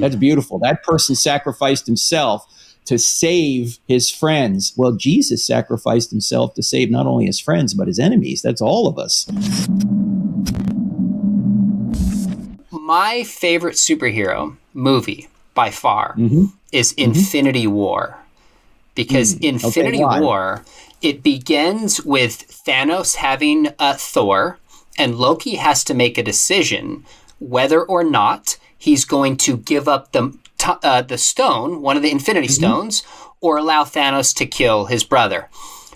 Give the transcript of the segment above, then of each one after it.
That's beautiful. That person sacrificed himself to save his friends. Well, Jesus sacrificed himself to save not only his friends, but his enemies. That's all of us. My favorite superhero movie by far is Infinity War. Because Infinity War, it begins with Thanos having Thor, and Loki has to make a decision whether or not he's going to give up the stone, one of the Infinity Stones, or allow Thanos to kill his brother.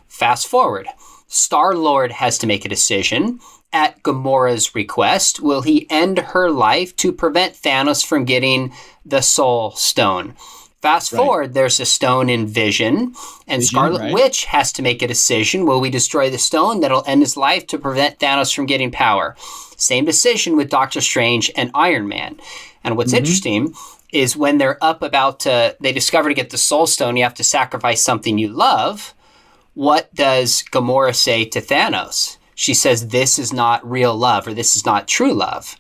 Fast forward, Star-Lord has to make a decision. At Gamora's request, will he end her life to prevent Thanos from getting the Soul Stone? Fast forward, there's a stone in Vision, and Scarlet Witch has to make a decision. Will we destroy the stone that'll end his life to prevent Thanos from getting power? Same decision with Doctor Strange and Iron Man. And what's interesting is when they're up about they discover to get the Soul Stone, you have to sacrifice something you love. What does Gamora say to Thanos? She says, this is not real love, or this is not true love.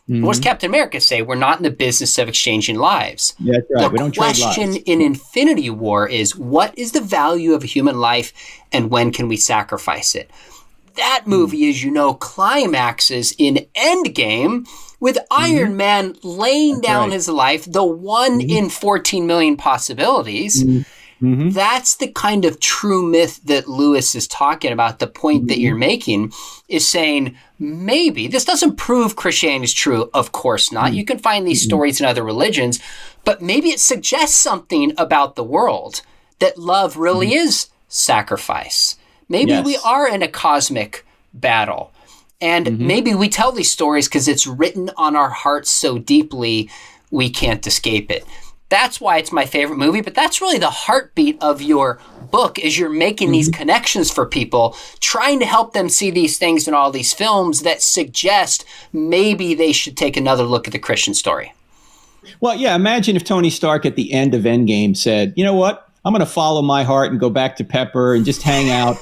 What does Captain America say? We're not in the business of exchanging lives. Yeah, that's right. We don't trade lives. The question in Infinity War is, what is the value of a human life, and when can we sacrifice it? That movie, as you know, climaxes in Endgame with Iron Man laying down his life, the one in 14 million possibilities. That's the kind of true myth that Lewis is talking about. The point that you're making is saying, maybe this doesn't prove Christianity is true. Of course not. You can find these stories in other religions, but maybe it suggests something about the world, that love really is sacrifice. Maybe we are in a cosmic battle, and maybe we tell these stories because it's written on our hearts so deeply we can't escape it. That's why it's my favorite movie, but that's really the heartbeat of your book, is you're making these connections for people, trying to help them see these things in all these films that suggest maybe they should take another look at the Christian story. Well, yeah, imagine if Tony Stark at the end of Endgame said, you know what, I'm going to follow my heart and go back to Pepper and just hang out,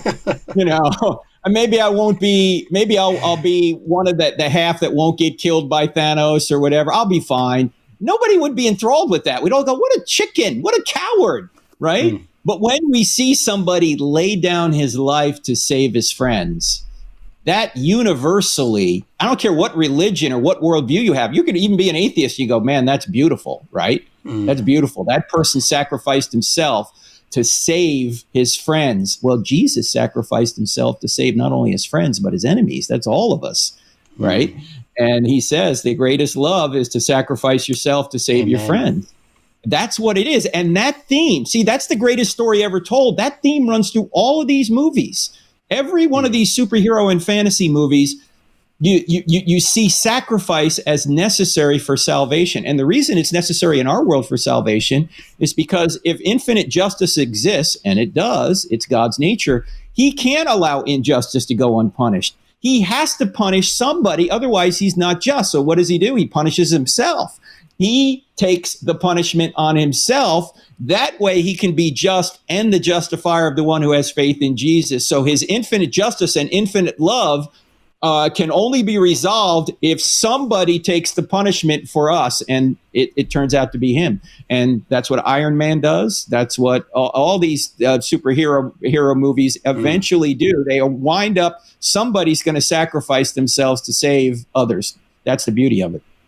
maybe I won't be, maybe I'll be one of the half that won't get killed by Thanos or whatever. I'll be fine. Nobody would be enthralled with that. We'd all go, what a chicken, what a coward, right? But when we see somebody lay down his life to save his friends, that universally, I don't care what religion or what worldview you have, you could even be an atheist, you go, man, that's beautiful, right? That's beautiful. That person sacrificed himself to save his friends. Well, Jesus sacrificed himself to save not only his friends, but his enemies. That's all of us, right? And he says the greatest love is to sacrifice yourself to save your friends. That's what it is. And that theme, see, that's the greatest story ever told. That theme runs through all of these movies. Every one of these superhero and fantasy movies, you see sacrifice as necessary for salvation. And the reason it's necessary in our world for salvation is because if infinite justice exists, and it does, it's God's nature, he can't allow injustice to go unpunished. He has to punish somebody, otherwise he's not just. So what does he do? He punishes himself. He takes the punishment on himself. That way he can be just and the justifier of the one who has faith in Jesus. So his infinite justice and infinite love can only be resolved if somebody takes the punishment for us, and it turns out to be him. And that's what Iron Man does. That's what all these hero movies eventually do. They wind up, somebody's going to sacrifice themselves to save others. That's the beauty of it.